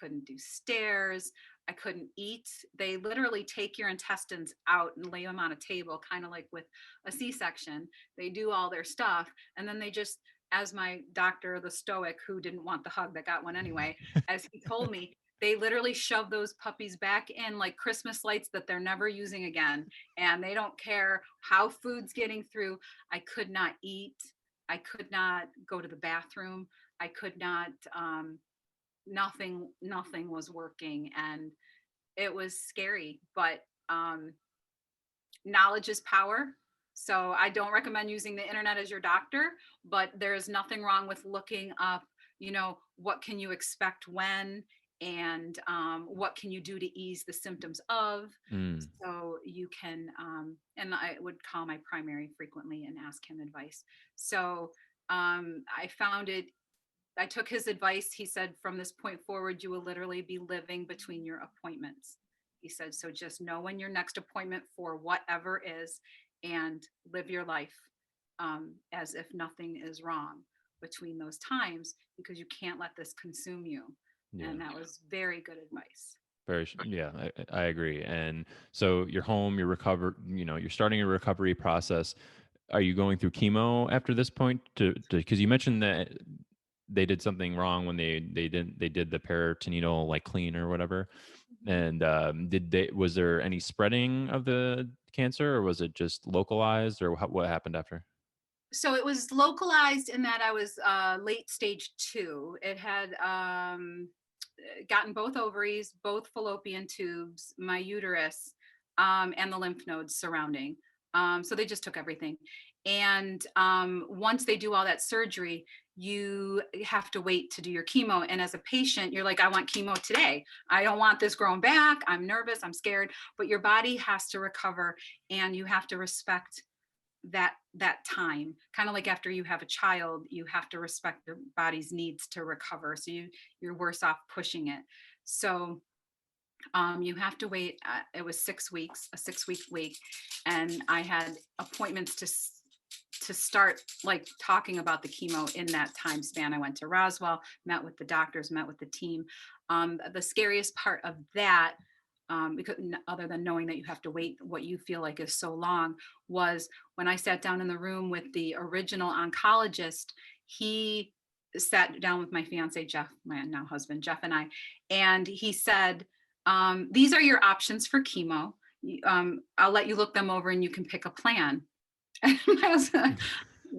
couldn't do stairs. I couldn't eat. They literally take your intestines out and lay them on a table, kind of like with a C-section. They do all their stuff. And then they just, as my doctor, the stoic, who didn't want the hug that got one anyway, as he told me, they literally shove those puppies back in like Christmas lights that they're never using again. And they don't care how food's getting through. I could not eat. I could not go to the bathroom. I could not, nothing was working, and it was scary, but knowledge is power. So I don't recommend using the internet as your doctor, but there is nothing wrong with looking up, what can you expect when, and what can you do to ease the symptoms of. So you can, and I would call my primary frequently and ask him advice. So I found it, I took his advice. He said, from this point forward, you will literally be living between your appointments. He said, so just know when your next appointment for whatever is, and live your life as if nothing is wrong between those times, because you can't let this consume you. Yeah. And that was very good advice. Yeah, I agree. And so you're home, you're recovered, you're starting a recovery process. Are you going through chemo after this point? Because you mentioned that they did something wrong when they did the peritoneal like clean or whatever. And was there any spreading of the cancer, or was it just localized, or what happened after? So it was localized in that I was late stage 2. It had gotten both ovaries, both fallopian tubes, my uterus, and the lymph nodes surrounding. So they just took everything. And once they do all that surgery, you have to wait to do your chemo. And as a patient, you're like, I want chemo today. I don't want this growing back. I'm nervous. I'm scared. But your body has to recover, and you have to respect that time. Kind of like after you have a child, you have to respect your body's needs to recover. So you're worse off pushing it. So you have to wait. It was 6 weeks, a 6-week wait, and I had appointments to start like talking about the chemo in that time span. I went to Roswell, met with the doctors, met with the team. The scariest part of that, because other than knowing that you have to wait what you feel like is so long, was when I sat down in the room with the original oncologist. He sat down with my fiance, Jeff, my now husband, Jeff, and I, and he said, these are your options for chemo. I'll let you look them over and you can pick a plan. And my husband,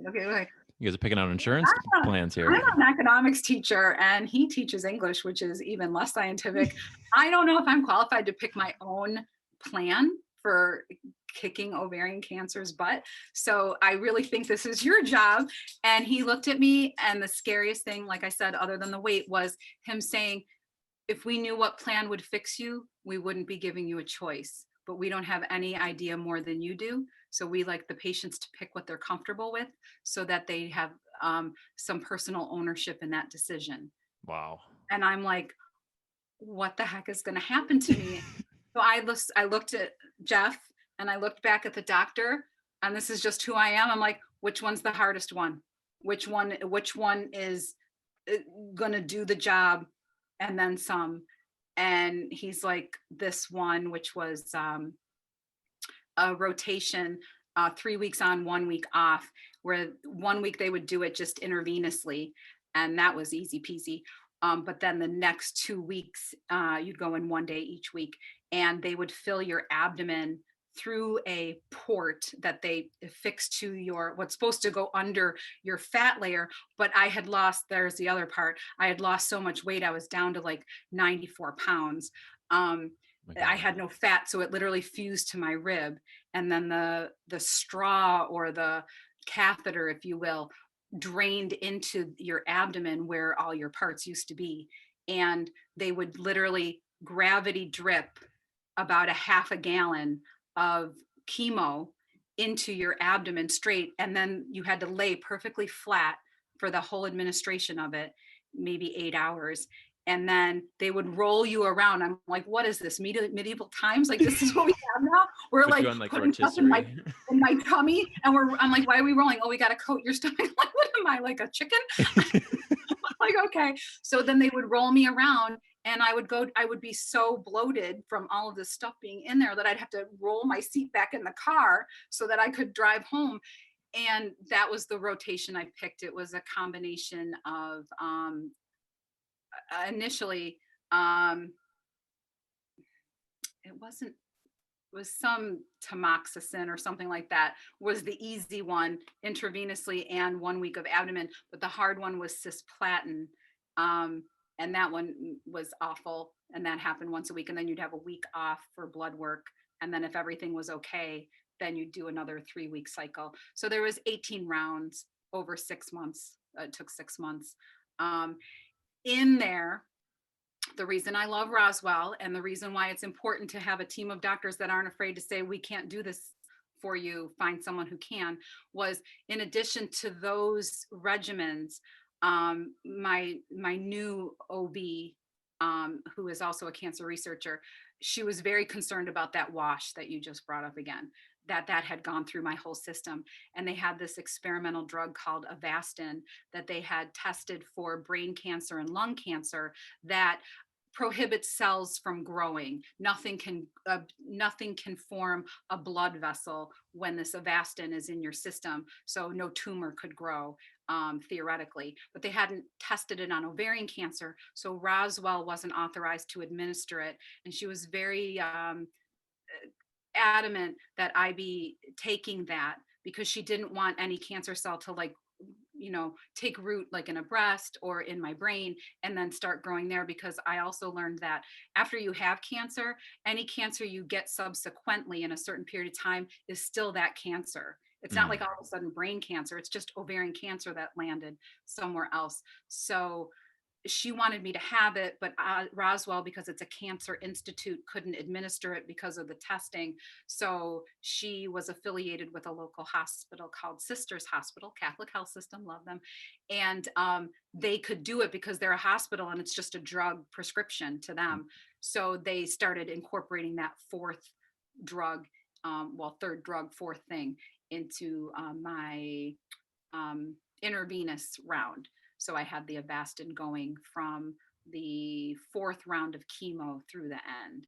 okay, like, you guys are picking out insurance plans here. I'm an economics teacher, and he teaches English, which is even less scientific. I don't know if I'm qualified to pick my own plan for kicking ovarian cancer's butt. So I really think this is your job. And he looked at me, and the scariest thing, like I said, other than the wait, was him saying, if we knew what plan would fix you, we wouldn't be giving you a choice. But we don't have any idea more than you do. So we like the patients to pick what they're comfortable with, so that they have some personal ownership in that decision. Wow. And I'm like, what the heck is going to happen to me? So I looked at Jeff, and I looked back at the doctor, and this is just who I am. I'm like, which one's the hardest one? Which one is going to do the job and then some? And he's like, this one, which was a rotation, 3 weeks on, 1 week off, where 1 week they would do it just intravenously, and that was easy peasy. But then the next 2 weeks, you'd go in 1 day each week, and they would fill your abdomen through a port that they fix to what's supposed to go under your fat layer. But I had lost, there's the other part, I had lost so much weight. I was down to like 94 pounds. I had no fat, so it literally fused to my rib. And then the straw, or the catheter, if you will, drained into your abdomen where all your parts used to be. And they would literally gravity drip about a half a gallon of chemo into your abdomen straight. And then you had to lay perfectly flat for the whole administration of it, maybe 8 hours. And then they would roll you around. I'm like, what is this, medieval times? Like, this is what we have now? We're like putting stuff in my tummy, and I'm like, why are we rolling? Oh, we got to coat your stomach. Like, what am I, like a chicken? Like, okay. So then they would roll me around, And I would be so bloated from all of this stuff being in there that I'd have to roll my seat back in the car so that I could drive home. And that was the rotation I picked. It was a combination of initially, um, it wasn't, was some tamoxifen or something like that was the easy one intravenously and 1 week of abdomen, but the hard one was cisplatin. Um, and that one was awful. And that happened once a week. And then you'd have a week off for blood work. And then if everything was okay, then you'd do another 3 week cycle. So there was 18 rounds over 6 months. It took 6 months. In there, the reason I love Roswell and the reason why it's important to have a team of doctors that aren't afraid to say, we can't do this for you, find someone who can, was in addition to those regimens, my new OB, who is also a cancer researcher, she was very concerned about that wash that you just brought up again, that had gone through my whole system. And they had this experimental drug called Avastin that they had tested for brain cancer and lung cancer that prohibits cells from growing. Nothing can form a blood vessel when this Avastin is in your system, so no tumor could grow, theoretically. But they hadn't tested it on ovarian cancer, so Roswell wasn't authorized to administer it, and she was very adamant that I be taking that because she didn't want any cancer cell to, like, take root like in a breast or in my brain and then start growing there. Because I also learned that after you have cancer, any cancer you get subsequently in a certain period of time is still that cancer. It's not Mm. like all of a sudden brain cancer, it's just ovarian cancer that landed somewhere else. So she wanted me to have it, but Roswell, because it's a cancer institute, couldn't administer it because of the testing. So she was affiliated with a local hospital called Sisters Hospital, Catholic health system, love them. And they could do it because they're a hospital and it's just a drug prescription to them. So they started incorporating that fourth drug, third drug, fourth thing into my intravenous round. So I had the Avastin going from the fourth round of chemo through the end.